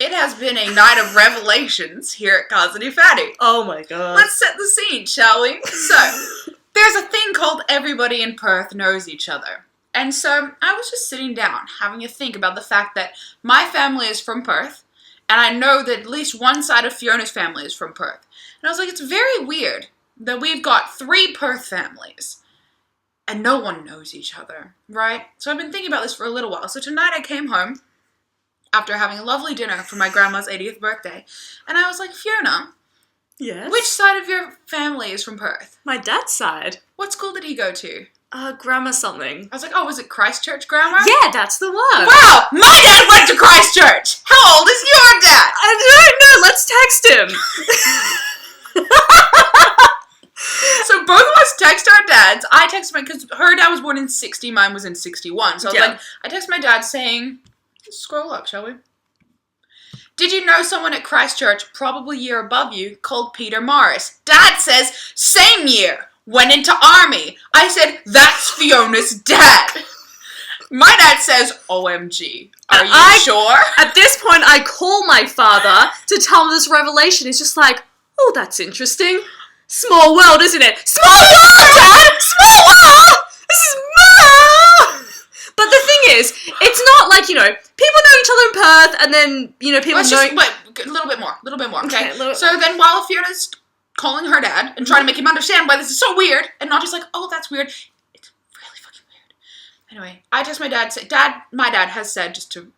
It has been a night of revelations here at Cousin Fatty. Oh my god. Let's set the scene, shall we? So, there's a thing called everybody in Perth knows each other. And so, I was just sitting down, having a think about the fact that my family is from Perth, and I know that at least one side of Fiona's family is from Perth. And I was like, it's very weird that we've got 3 Perth families, and no one knows each other, right? So I've been thinking about this for a little while. So tonight I came home, after having a lovely dinner for my grandma's 80th birthday. And I was like, Fiona, Yes? which side of your family is from Perth? My dad's side. What school did he go to? Grammar something. I was like, oh, was it Christchurch Grammar? Yeah, that's the one. Wow! My dad went to Christchurch! How old is your dad? I don't know, let's text him. So both of us text our dads. I text my, because her dad was born in 60, mine was in 61. So I was Yeah. like, I text my dad saying, scroll up, shall we? Did you know someone at Christchurch, probably a year above you, called Peter Morris? Dad says, same year, went into army. I said, that's Fiona's dad. My dad says, OMG. Are you sure? At this point, I call my father to tell him this revelation. He's just like, oh, that's interesting. Small world, isn't it? Small world, Dad! Small world! This is more! But the thing is, it's not like, people know each other in Perth, and then, people Let's know... just, wait, a little bit more, okay? Okay, so then while Fiona's calling her dad and trying to make him understand why this is so weird, and not just like, oh, that's weird, it's really fucking weird. Anyway, I text my dad, my dad has said, just to,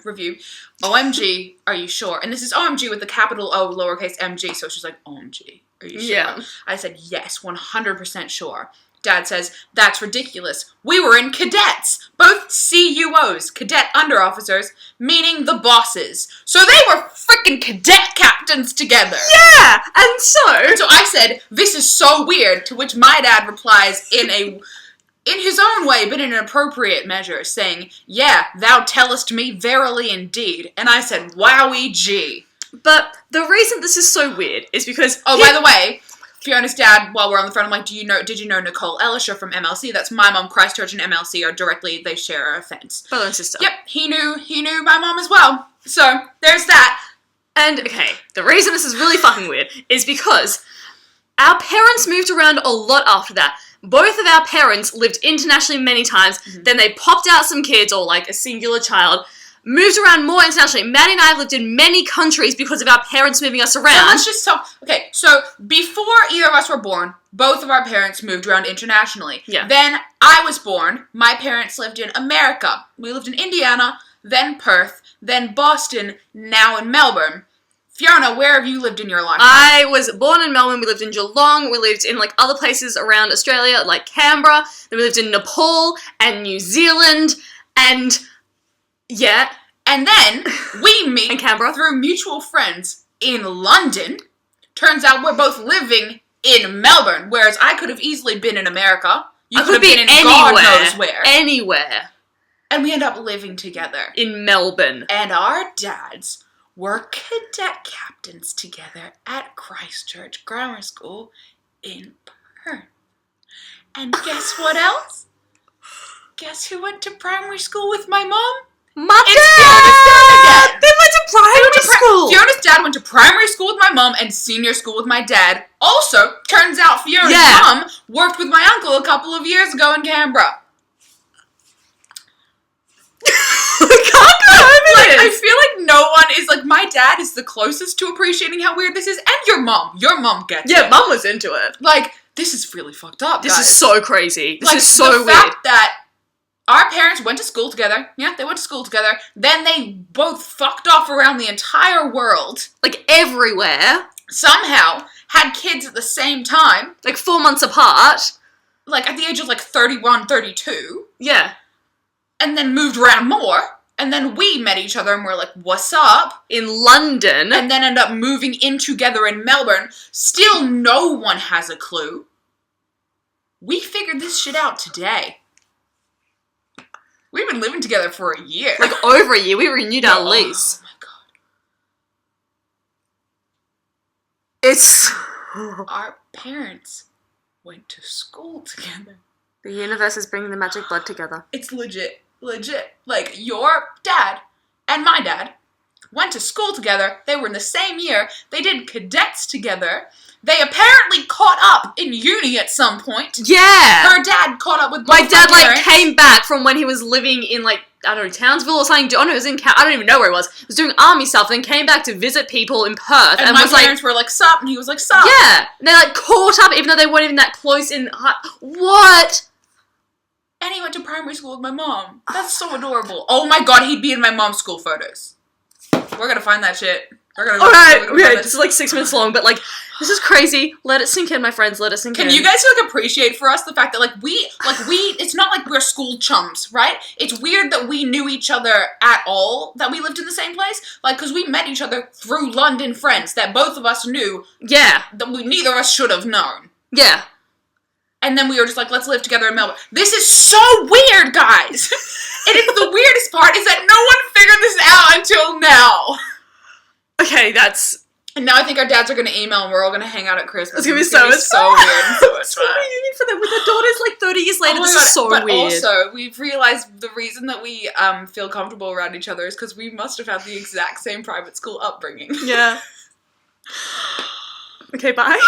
review, OMG, are you sure? And this is OMG with the capital O, lowercase mg, so she's like, OMG, are you sure? Yeah. I said, yes, 100% sure. Dad says, that's ridiculous. We were in cadets. Both CUOs, cadet under officers, meaning the bosses. So they were freaking cadet captains together. Yeah! And so I said, this is so weird, to which my dad replies in his own way, but in an appropriate measure, saying, yeah, thou tellest me verily indeed. And I said, wowie gee. But the reason this is so weird is because... Oh, by the way, Fiona's dad, while we're on the phone, I'm like, did you know Nicole Ellisher from MLC? That's my mom. Christchurch and MLC are directly, they share a fence. Brother and sister. Yep, he knew my mom as well. So, there's that. And, okay, the reason this is really fucking weird is because our parents moved around a lot after that. Both of our parents lived internationally many times, then they popped out some kids, or like a singular child, moved around more internationally. Maddie and I have lived in many countries because of our parents moving us around. So let's just talk. Okay, so before either of us were born, both of our parents moved around internationally. Yeah. Then I was born. My parents lived in America. We lived in Indiana, then Perth, then Boston, now in Melbourne. Fiona, where have you lived in your life? I was born in Melbourne. We lived in Geelong. We lived in other places around Australia, like Canberra. Then we lived in Nepal and New Zealand, and yeah. And then we meet in Canberra through mutual friends in London. Turns out we're both living in Melbourne, whereas I could have easily been in America. You could have been in anywhere, God knows where. Anywhere. And we end up living together. In Melbourne. And our dads were cadet captains together at Christchurch Grammar School in Perth. And guess what else? Guess who went to primary school with my mom? My It's Fiona's dad again. They went to primary school. Fiona's dad went to primary school with my mom and senior school with my dad. Also, turns out Fiona's mom worked with my uncle a couple of years ago in Canberra. I feel like no one is my dad is the closest to appreciating how weird this is, and your mom gets it. Yeah, mom was into it. This is really fucked up. This guys. is so crazy. This is so weird. The fact that our parents went to school together. Yeah, they went to school together. Then they both fucked off around the entire world. Everywhere. Somehow had kids at the same time. 4 months apart. At the age of 31, 32. Yeah. And then moved around more. And then we met each other and we're like, what's up? In London. And then end up moving in together in Melbourne. Still no one has a clue. We figured this shit out today. We've been living together for a year. Over a year. We renewed our lease. Oh my god. It's... Our parents went to school together. The universe is bringing the magic blood together. It's legit. Your dad and my dad went to school together. They were in the same year. They did cadets together. They apparently caught up in uni at some point. Yeah. Her dad caught up with both my dad, my parents. came back from when he was living in, I don't know, Townsville or something. Oh, no, it was in, I don't even know where he was. He was doing army stuff, then came back to visit people in Perth. And my was parents were like, sup? And he was like, sup? Yeah. And they, caught up, even though they weren't even that close in... What? And he went to primary school with my mom. That's so adorable. Oh my god, he'd be in my mom's school photos. We're gonna find that shit. Alright, okay, this is 6 minutes long, but this is crazy. Let it sink in, my friends, let it sink in. Can you guys appreciate for us the fact that we, it's not like we're school chums, right? It's weird that we knew each other at all, that we lived in the same place. Because we met each other through London friends that both of us knew. Yeah. That neither of us should have known. Yeah. And then we were just like, let's live together in Melbourne. This is so weird, guys! And it's the weirdest part is that no one figured this out until now. Okay, that's... And now I think our dads are going to email and we're all going to hang out at Christmas. It's going to be so much so weird and so much It's going to be a reunion for them with their daughters 30 years later. This is so but weird. Also, we've realized the reason that we feel comfortable around each other is because we must have had the exact same private school upbringing. Yeah. Okay, bye.